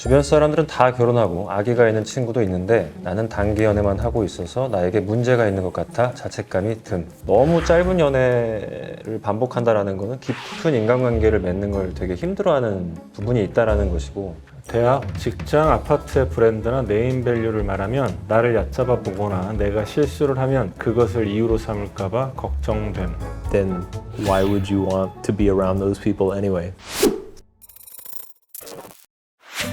주변 사람들은 다 결혼하고 아기가 있는 친구도 있는데 나는 단기 연애만 하고 있어서 나에게 문제가 있는 것 같아 자책감이 듬. 너무 짧은 연애를 반복한다라는 거는 깊은 인간관계를 맺는 걸 되게 힘들어하는 부분이 있다라는 것이고, 대학, 직장, 아파트의 브랜드나 네임밸류를 말하면 나를 얕잡아 보거나 내가 실수를 하면 그것을 이유로 삼을까봐 걱정됨. Then why would you want to be around those people anyway?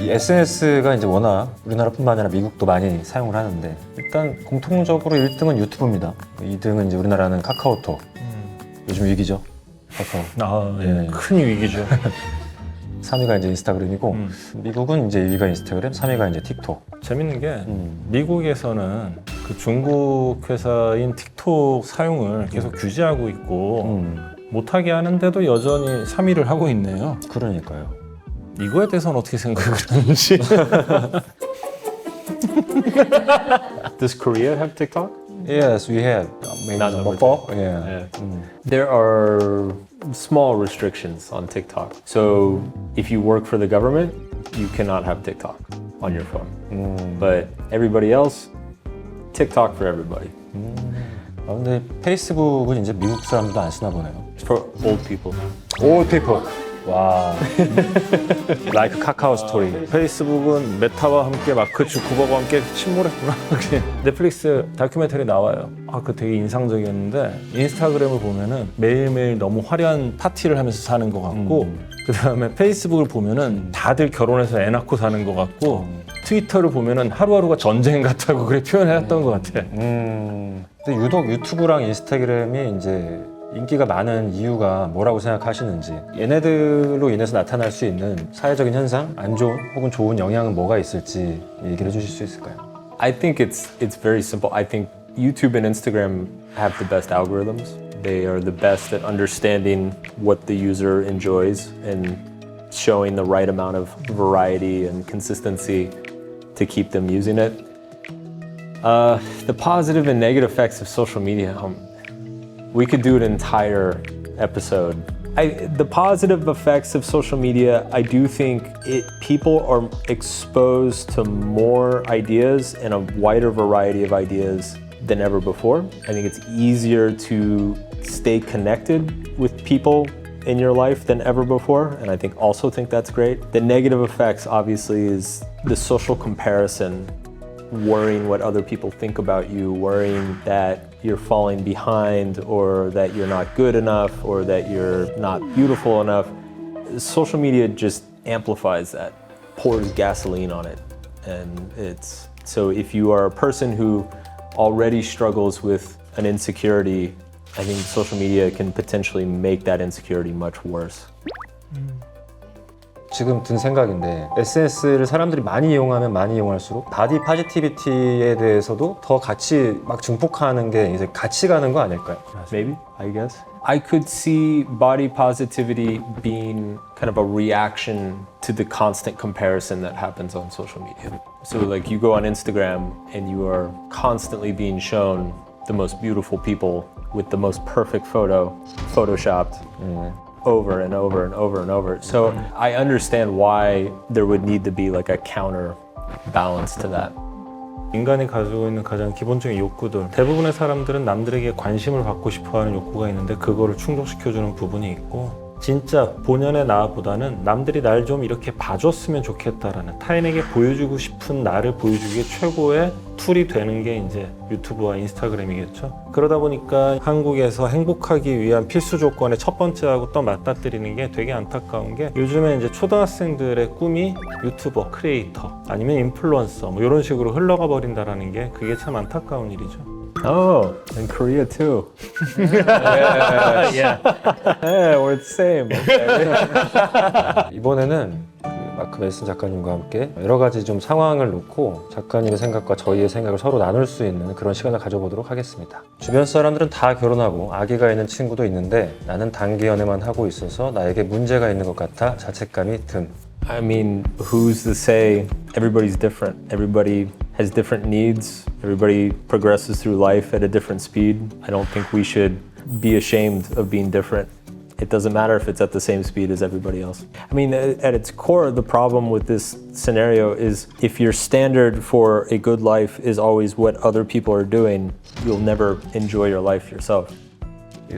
이 SNS가 이제 워낙 우리나라뿐만 아니라 미국도 많이 사용을 하는데, 일단 공통적으로 1등은 유튜브입니다. 2등은 이제 우리나라는 카카오톡. 요즘 위기죠. 카카오. 예. 큰 위기죠. 3위가 이제 인스타그램이고, 미국은 이제 2위가 인스타그램, 3위가 이제 틱톡. 재밌는 게 미국에서는 그 중국 회사인 틱톡 사용을 계속 규제하고 있고 못하게 하는데도 여전히 3위를 하고 있네요. 그러니까요. 이거에 대해서는 어떻게 생각을 하는지. Does Korea have TikTok? Yes, we have. Maybe Not number number 4. Yeah. There are small restrictions on TikTok. So if you work for the government, you cannot have TikTok on your phone. But everybody else, TikTok for everybody. 아, 근데 페이스북은 이제 미국 사람들도 안 쓰나 보네요. It's for old people. Old people. 와. Like 카카오 스토리. 페이스북은 메타와 함께 마크 주커버그와 함께 침몰했구나. 넷플릭스 다큐멘터리 나와요. 아, 그 되게 인상적이었는데, 인스타그램을 보면은 매일매일 너무 화려한 파티를 하면서 사는 것 같고, 그 다음에 페이스북을 보면은 다들 결혼해서 애 낳고 사는 것 같고, 트위터를 보면은 하루하루가 전쟁 같다고 그렇게 표현했던 것 같아. 근데 유독 유튜브랑 인스타그램이 이제 인기가 많은 이유가 뭐라고 생각하시는지, 얘네들로 인해서 나타날 수 있는 사회적인 현상, 안 좋은 혹은 좋은 영향은 뭐가 있을지 얘기를 해주실 수 있을까요? I think it's very simple. I think YouTube and Instagram have the best algorithms. They are the best at understanding what the user enjoys and showing the right amount of variety and consistency to keep them using it. The positive and negative effects of social media. We could do an entire episode. The positive effects of social media, I do think people are exposed to more ideas and a wider variety of ideas than ever before. I think it's easier to stay connected with people in your life than ever before, and I also think that's great. The negative effects, obviously, is the social comparison, worrying what other people think about you, worrying that you're falling behind or that you're not good enough or that you're not beautiful enough. Social media just amplifies that, pours gasoline on it. And so if you are a person who already struggles with an insecurity, I think social media can potentially make that insecurity much worse. 지금 든 생각인데, SNS를 사람들이 많이 이용하면 많이 이용할수록 바디 포지티비티에 대해서도 더 같이 막 증폭하는 게 이제 같이 가는 거 아닐까요? Maybe, I guess. I could see body positivity being kind of a reaction to the constant comparison that happens on social media. So like you go on Instagram and you are constantly being shown the most beautiful people with the most perfect photo, photoshopped. Over and over and over and over. So I understand why there would need to be like a counterbalance to that. 인간이 가지고 있는 가장 기본적인 욕구들, 대부분의 사람들은 남들에게 관심을 받고 싶어하는 욕구가 있는데 그거를 충족시켜주는 부분이 있고, 진짜 본연의 나보다는 남들이 날 좀 이렇게 봐줬으면 좋겠다라는, 타인에게 보여주고 싶은 나를 보여주기에 최고의 툴이 되는 게 이제 유튜브와 인스타그램이겠죠. 그러다 보니까 한국에서 행복하기 위한 필수 조건의 첫 번째하고 또 맞닥뜨리는 게 되게 안타까운 게, 요즘에 이제 초등학생들의 꿈이 유튜버, 크리에이터, 아니면 인플루언서 뭐 이런 식으로 흘러가 버린다라는 게, 그게 참 안타까운 일이죠. Oh, in Korea too. Yeah. Hey, we're the same. Okay. 이번에는 그 마크 멜슨 작가님과 함께 여러 가지 좀 상황을 놓고 작가님의 생각과 저희의 생각을 서로 나눌 수 있는 그런 시간을 가져보도록 하겠습니다. 주변 사람들은 다 결혼하고 아기가 있는 친구도 있는데 나는 단기 연애만 하고 있어서 나에게 문제가 있는 것 같아 자책감이 듬. I mean, who's to say everybody's different? Everybody has different needs. Everybody progresses through life at a different speed. I don't think we should be ashamed of being different It doesn't matter if it's at the same speed as everybody else. I mean, at its core, the problem with this scenario is if your standard for a good life is always what other people are doing, you'll never enjoy your life yourself.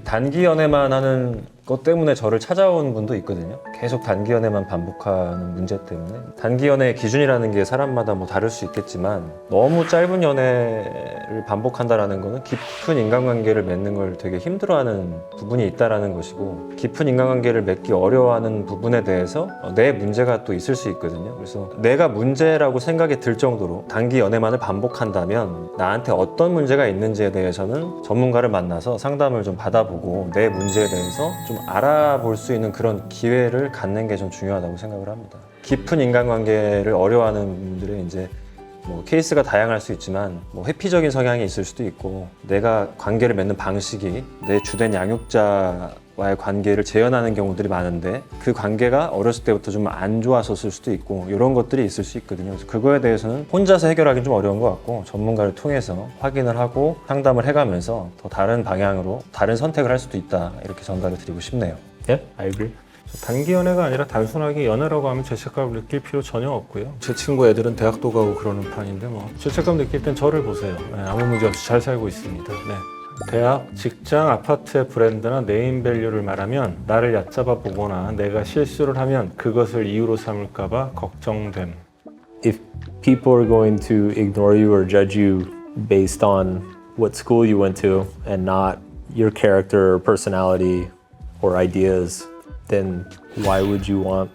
단기 연애만 하는 것 때문에 저를 찾아온 분도 있거든요. 계속 단기 연애만 반복하는 문제 때문에. 단기 연애의 기준이라는 게 사람마다 뭐 다를 수 있겠지만 너무 짧은 연애를 반복한다라는 거는 깊은 인간관계를 맺는 걸 되게 힘들어하는 부분이 있다라는 것이고, 깊은 인간관계를 맺기 어려워하는 부분에 대해서 내 문제가 또 있을 수 있거든요. 그래서 내가 문제라고 생각이 들 정도로 단기 연애만을 반복한다면 나한테 어떤 문제가 있는지에 대해서는 전문가를 만나서 상담을 좀 받아보고 내 문제에 대해서 좀 알아볼 수 있는 그런 기회를 갖는 게 좀 중요하다고 생각을 합니다. 깊은 인간관계를 어려워하는 분들은 이제 뭐 케이스가 다양할 수 있지만 뭐 회피적인 성향이 있을 수도 있고, 내가 관계를 맺는 방식이 내 주된 양육자와의 관계를 재현하는 경우들이 많은데 그 관계가 어렸을 때부터 좀 안 좋았었을 수도 있고, 이런 것들이 있을 수 있거든요. 그래서 그거에 대해서는 혼자서 해결하기는 좀 어려운 것 같고, 전문가를 통해서 확인을 하고 상담을 해가면서 더 다른 방향으로 다른 선택을 할 수도 있다, 이렇게 전달을 드리고 싶네요. Yeah, I agree. 단기 연애가 아니라 단순하게 연애라고 하면 죄책감을 느낄 필요 전혀 없고요. 제 친구 애들은 대학도 가고 그러는 판인데 뭐 죄책감 느낄 땐 저를 보세요. 네, 아무 문제 없이 잘 살고 있습니다. 네. 대학, 직장, 아파트의 브랜드나 네임밸류를 말하면 나를 얕잡아 보거나 내가 실수를 하면 그것을 이유로 삼을까 봐 걱정됨. If people are going to ignore you or judge you based on what school you went to and not your character or personality or ideas, then why would you want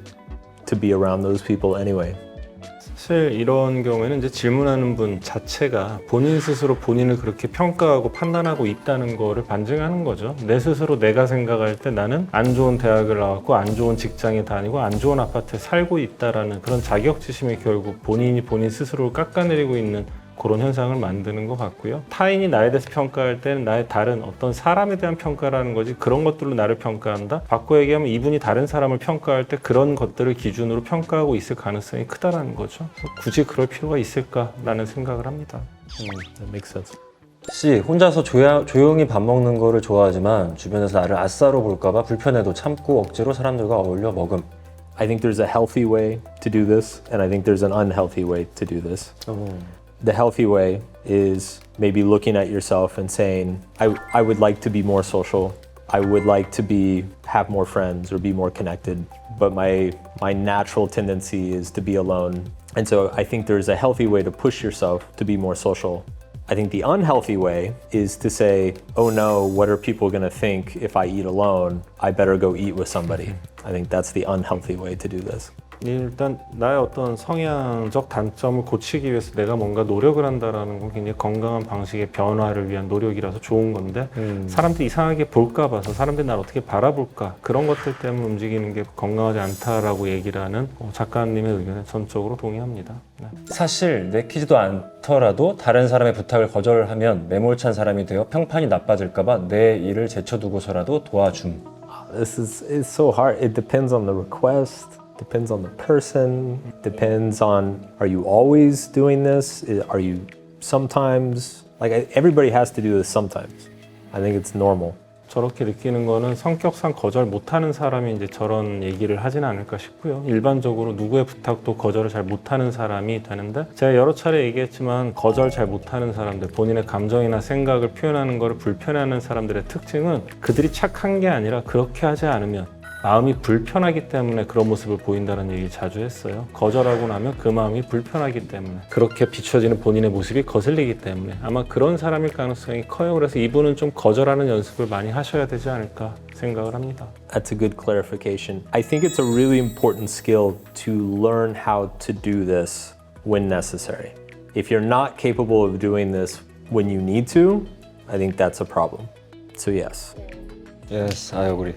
to be around those people anyway? 사실 이런 경우에는 이제 질문하는 분 자체가 본인 스스로 본인을 그렇게 평가하고 판단하고 있다는 거를 반증하는 거죠. 내 스스로 내가 생각할 때 나는 안 좋은 대학을 나왔고 안 좋은 직장에 다니고 안 좋은 아파트에 살고 있다라는 그런 자격지심이 결국 본인이 본인 스스로를 깎아내리고 있는 그런 현상을 만드는 것 같고요. 타인이 나에 대해서 평가할 때는 나의 다른 어떤 사람에 대한 평가라는 거지, 그런 것들로 나를 평가한다? 바꿔 얘기하면 이분이 다른 사람을 평가할 때 그런 것들을 기준으로 평가하고 있을 가능성이 크다라는 거죠. 굳이 그럴 필요가 있을까라는 생각을 합니다. That makes sense. C. 혼자서 조용히 밥 먹는 거를 좋아하지만 주변에서 나를 아싸로 볼까봐 불편해도 참고 억지로 사람들과 어울려 먹음. I think there's a healthy way to do this, and I think there's an unhealthy way to do this. The healthy way is maybe looking at yourself and saying, I would like to be more social. I would like to have more friends or be more connected, but my natural tendency is to be alone. And so I think there's a healthy way to push yourself to be more social. I think the unhealthy way is to say, oh no, what are people going to think if I eat alone? I better go eat with somebody. I think that's the unhealthy way to do this. 일단 나의 어떤 성향적 단점을 고치기 위해서 내가 뭔가 노력을 한다라는 건 굉장히 건강한 방식의 변화를 위한 노력이라서 좋은 건데, 사람들이 이상하게 볼까 봐서 사람들이 날 어떻게 바라볼까, 그런 것들 때문에 움직이는 게 건강하지 않다라고 얘기를 하는 작가님의 의견에 전적으로 동의합니다. 네. 사실 내키지도 않더라도 다른 사람의 부탁을 거절하면 매몰찬 사람이 되어 평판이 나빠질까봐 내 일을 제쳐두고서라도 도와줌. It's so hard. It depends on the request. Depends on the person, depends on, are you always doing this? Are you sometimes? Like, everybody has to do this sometimes. I think it's normal. 저렇게 느끼는 거는 성격상 거절 못하는 사람이 이제 저런 얘기를 하진 않을까 싶고요. 일반적으로 누구의 부탁도 거절을 잘 못하는 사람이 되는데, 제가 여러 차례 얘기했지만 거절 잘 못하는 사람들, 본인의 감정이나 생각을 표현하는 것을 불편해하는 사람들의 특징은 그들이 착한 게 아니라 그렇게 하지 않으면 마음이 불편하기 때문에 그런 모습을 보인다는 얘기 자주 했어요. 거절하고 나면 그 마음이 불편하기 때문에, 그렇게 비춰지는 본인의 모습이 거슬리기 때문에 아마 그런 사람일 가능성이 커요. 그래서 이분은 좀 거절하는 연습을 많이 하셔야 되지 않을까 생각을 합니다. That's a good clarification. I think it's a really important skill to learn how to do this when necessary. If you're not capable of doing this when you need to, I think that's a problem. So yes. Yes, I agree.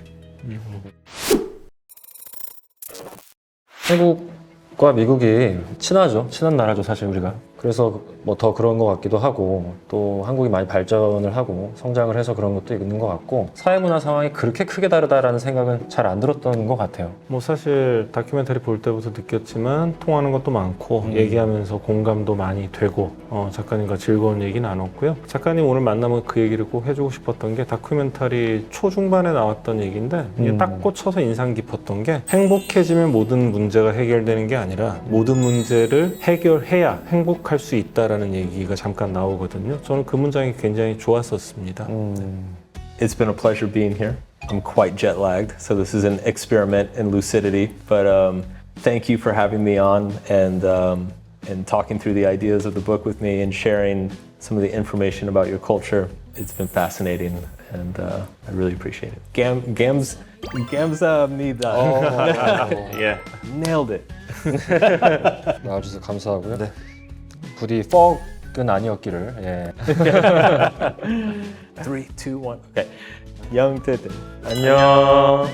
한국과 미국이 친하죠. 친한 나라죠, 사실 우리가. 그래서 뭐 더 그런 것 같기도 하고 또 한국이 많이 발전을 하고 성장을 해서 그런 것도 있는 것 같고 사회문화 상황이 그렇게 크게 다르다라는 생각은 잘 안 들었던 것 같아요. 뭐 사실 다큐멘터리 볼 때부터 느꼈지만 통하는 것도 많고 얘기하면서 공감도 많이 되고 작가님과 즐거운 얘기 나눴고요. 작가님 오늘 만나면 그 얘기를 꼭 해주고 싶었던 게 다큐멘터리 초중반에 나왔던 얘기인데 이게 딱 꽂혀서 인상 깊었던 게 행복해지면 모든 문제가 해결되는 게 아니라 모든 문제를 해결해야 행복할 수 있다라는 얘기가 잠깐 나오거든요. 저는 그 문장이 굉장히 좋았었습니다. It's been a pleasure being here. I'm quite jet lagged, so this is an experiment in lucidity. But thank you for having me on and talking through the ideas of the book with me and sharing some of the information about your culture. It's been fascinating, and I really appreciate it. 감사합니다. 예. Nailed it. 나와주셔서 감사하고요. 부디 퍽은 아니었기를. 예. 3, 2, 1. Okay. 영태들. 안녕.